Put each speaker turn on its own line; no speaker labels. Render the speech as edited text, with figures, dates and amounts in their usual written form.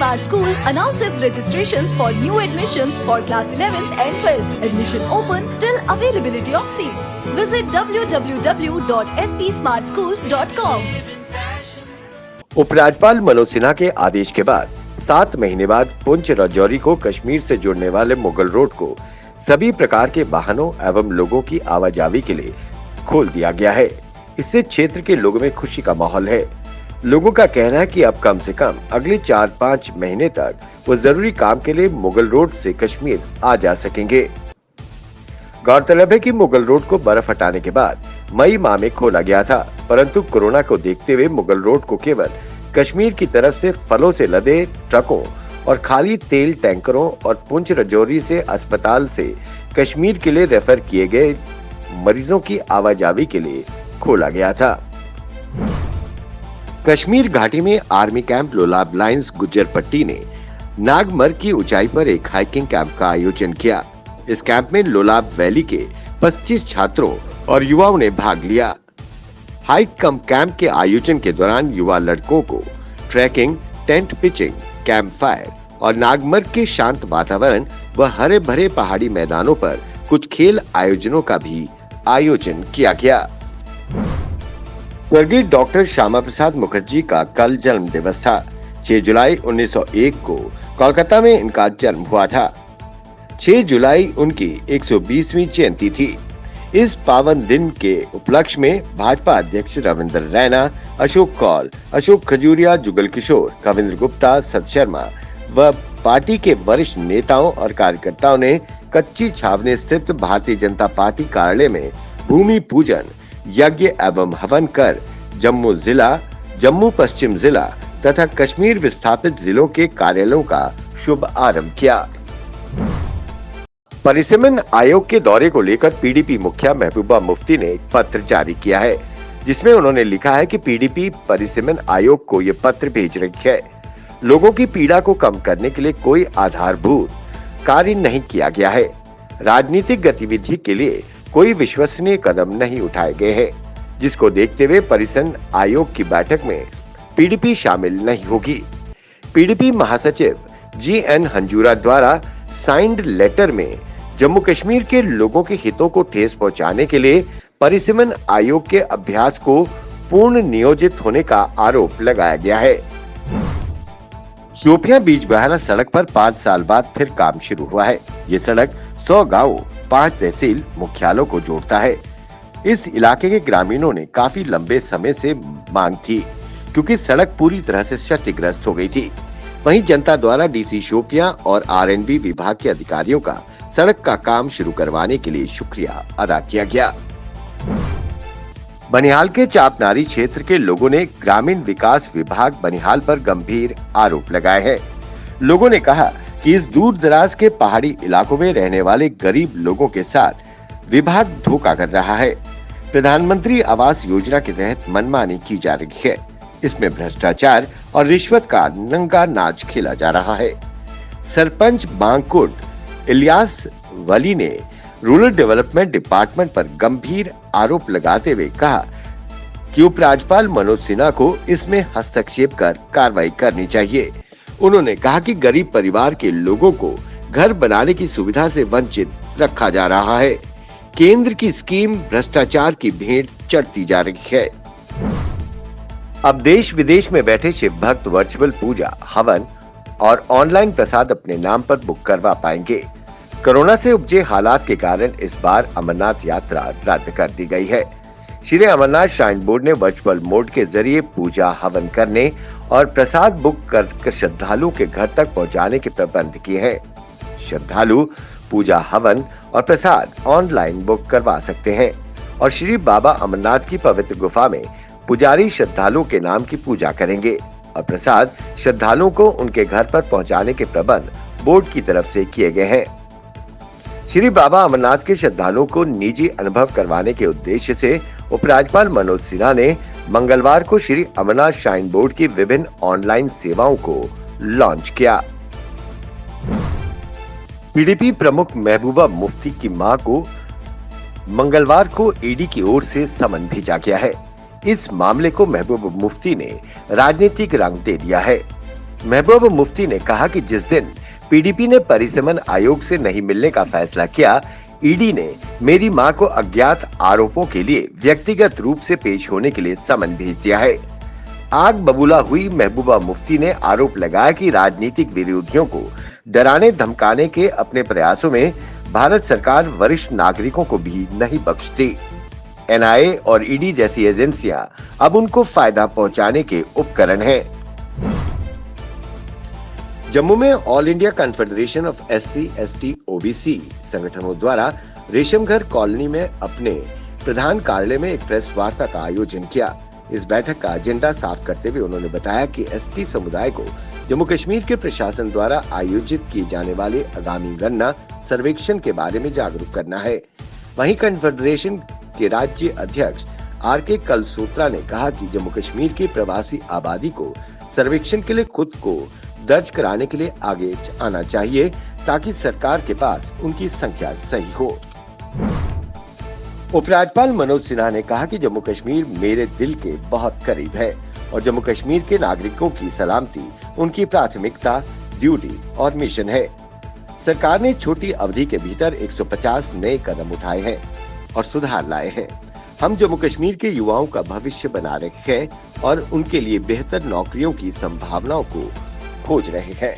Smart School announces registrations for new admissions for class 11th and 12th. Admission open till availability of seats. Visit www.spsmartschools.com.
उपराज्यपाल मनोज सिन्हा के आदेश के बाद 7 महीने बाद पुंछ राजौरी को कश्मीर से जोड़ने वाले मुगल रोड को सभी प्रकार के वाहनों एवं लोगों की आवाजाही के लिए खोल दिया गया है। इससे क्षेत्र के लोगों में खुशी का माहौल है। लोगों का कहना है कि अब कम से कम अगले 4-5 महीने तक वो जरूरी काम के लिए मुगल रोड से कश्मीर आ जा सकेंगे। गौरतलब है कि मुगल रोड को बर्फ हटाने के बाद मई माह में खोला गया था, परंतु कोरोना को देखते हुए मुगल रोड को केवल कश्मीर की तरफ से फलों से लदे ट्रकों और खाली तेल टैंकरों और पुंछ राजौरी से अस्पताल से कश्मीर के लिए रेफर किए गए मरीजों की आवाजाही के लिए खोला गया था। कश्मीर घाटी में army camp Lolab lines Gujjar पट्टी ने नागमर की ऊंचाई पर एक हाइकिंग कैंप का आयोजन किया। इस कैंप में लोलाब वैली के 25 छात्रों और युवाओं ने भाग लिया। हाइक कम कैंप के आयोजन के दौरान युवा लड़कों को trekking, tent pitching, camp fire और नागमर के शांत वातावरण व हरे भरे पहाड़ी मैदानों पर कुछ खेल आयोजनों का भी आयोजन किया गया। स्वर्गीय डॉक्टर श्यामा प्रसाद मुखर्जी का कल जन्म दिवस था। 6 जुलाई 1901 को कोलकाता में इनका जन्म हुआ था। 6 जुलाई उनकी 120वीं जयंती थी। इस पावन दिन के उपलक्ष्य में भाजपा अध्यक्ष रविंद्र रैना, अशोक कौल, अशोक खजूरिया, जुगल किशोर, कविंद्र गुप्ता, सत शर्मा व पार्टी के वरिष्ठ नेताओं और कार्यकर्ताओं ने कच्ची छावनी स्थित भारतीय जनता पार्टी कार्यालय में भूमि पूजन, यज्ञ एवं हवन कर जम्मू जिला, जम्मू पश्चिम जिला तथा कश्मीर विस्थापित जिलों के कार्यालयों का शुभ आरंभ किया। परिसीमन आयोग के दौरे को लेकर पीडीपी मुखिया महबूबा मुफ्ती ने एक पत्र जारी किया है, जिसमें उन्होंने लिखा है कि पीडीपी परिसीमन आयोग को ये पत्र भेज रही है। लोगों की पीड़ा को कम करने के लिए कोई आधारभूत कार्य नहीं किया गया है। राजनीतिक गतिविधि के लिए कोई विश्वसनीय कदम नहीं उठाए गए हैं, जिसको देखते हुए परिसीमन आयोग की बैठक में पीडीपी शामिल नहीं होगी। पीडीपी महासचिव जी.एन. हंजूरा द्वारा साइंड लेटर में जम्मू कश्मीर के लोगों के हितों को ठेस पहुंचाने के लिए परिसीमन आयोग के अभ्यास को पूर्ण नियोजित होने का आरोप लगाया गया है। शोपियां बीजबहारा सड़क पर 5 साल बाद फिर काम शुरू हुआ है। ये सड़क 100 गाँव, 5 तहसील मुख्यालयों को जोड़ता है। इस इलाके के ग्रामीणों ने काफी लंबे समय से मांग थी, क्योंकि सड़क पूरी तरह से क्षतिग्रस्त हो गई थी। वहीं जनता द्वारा डीसी शोपियां और आरएनबी विभाग के अधिकारियों का सड़क का काम शुरू करवाने के लिए शुक्रिया अदा किया गया। बनिहाल के चापनारी क्षेत्र के लोगों ने ग्रामीण विकास विभाग बनिहाल पर गंभीर आरोप लगाए हैं। लोगों ने कहा कि इस दूर दराज के पहाड़ी इलाकों में रहने वाले गरीब लोगों के साथ विभाग धोखा कर रहा है। प्रधानमंत्री आवास योजना के तहत मनमानी की जा रही है। इसमें भ्रष्टाचार और रिश्वत का नंगा नाच खेला जा रहा है। सरपंच बांकुट इलियास वली ने रूरल डेवलपमेंट डिपार्टमेंट पर गंभीर आरोप लगाते हुए कहा कि उपराज्यपाल मनोज सिन्हा को इसमें हस्तक्षेप कर कार्रवाई करनी चाहिए। उन्होंने कहा कि गरीब परिवार के लोगों को घर बनाने की सुविधा से वंचित रखा जा रहा है। केंद्र की स्कीम भ्रष्टाचार की भेंट चढ़ती जा रही है। अब देश विदेश में बैठे शिव भक्त वर्चुअल पूजा, हवन और ऑनलाइन प्रसाद अपने नाम पर बुक करवा पाएंगे। कोरोना से उपजे हालात के कारण इस बार अमरनाथ यात्रा रद्द कर दी गई है। श्री अमरनाथ श्राइन बोर्ड ने वर्चुअल मोड के जरिए पूजा, हवन करने और प्रसाद बुक कर श्रद्धालुओं के घर तक पहुंचाने के प्रबंध किए हैं। श्रद्धालु पूजा, हवन और प्रसाद ऑनलाइन बुक करवा सकते हैं और श्री बाबा अमरनाथ की पवित्र गुफा में पुजारी श्रद्धालुओं के नाम की पूजा करेंगे और प्रसाद श्रद्धालुओं को उनके घर पर पहुंचाने के प्रबंध बोर्ड की तरफ से किए गए हैं। श्री बाबा अमरनाथ के श्रद्धालुओं को निजी अनुभव करवाने के उद्देश्य से उपराज्यपाल मनोज सिन्हा ने मंगलवार को श्री अमरनाथ श्राइन बोर्ड की विभिन्न ऑनलाइन सेवाओं को लॉन्च किया। पीडीपी प्रमुख महबूबा मुफ्ती की मां को मंगलवार को ईडी की ओर से समन भेजा गया है। इस मामले को महबूबा मुफ्ती ने राजनीतिक रंग दे दिया है। महबूबा मुफ्ती ने कहा कि जिस दिन पीडीपी ने परिसमन आयोग से नहीं मिलने का फैसला किया, ईडी ने मेरी मां को अज्ञात आरोपों के लिए व्यक्तिगत रूप से पेश होने के लिए समन भेज दिया है। आग बबूला हुई महबूबा मुफ्ती ने आरोप लगाया कि राजनीतिक विरोधियों को डराने धमकाने के अपने प्रयासों में भारत सरकार वरिष्ठ नागरिकों को भी नहीं बख्शती। एनआईए और ईडी जैसी एजेंसियां अब उनको फायदा पहुंचाने के उपकरण हैं। जम्मू में all India confederation of SC/ST OBC संगठनों द्वारा रेशमघर कॉलोनी में अपने प्रधान कार्यालय में एक प्रेस वार्ता का आयोजन किया। इस बैठक का एजेंडा साफ करते हुए उन्होंने बताया कि ST समुदाय को जम्मू कश्मीर के प्रशासन द्वारा आयोजित किए जाने वाले आगामी गणना सर्वेक्षण के बारे में जागरूक करना है। वहीं कन्फेडरेशन के राज्य अध्यक्ष RK कलसोत्रा ने कहा कि जम्मू कश्मीर की प्रवासी आबादी को सर्वेक्षण के लिए खुद को दर्ज कराने के लिए आगे आना चाहिए ताकि सरकार के पास उनकी संख्या सही हो। उपराज्यपाल मनोज सिन्हा ने कहा कि जम्मू कश्मीर मेरे दिल के बहुत करीब है और जम्मू कश्मीर के नागरिकों की सलामती उनकी प्राथमिकता, ड्यूटी और मिशन है। सरकार ने छोटी अवधि के भीतर 150 नए कदम उठाए हैं और सुधार लाए हैं। हम जम्मू कश्मीर के युवाओं का भविष्य बना रहे हैं और उनके लिए बेहतर नौकरियों की संभावनाओं को खोज रहे हैं।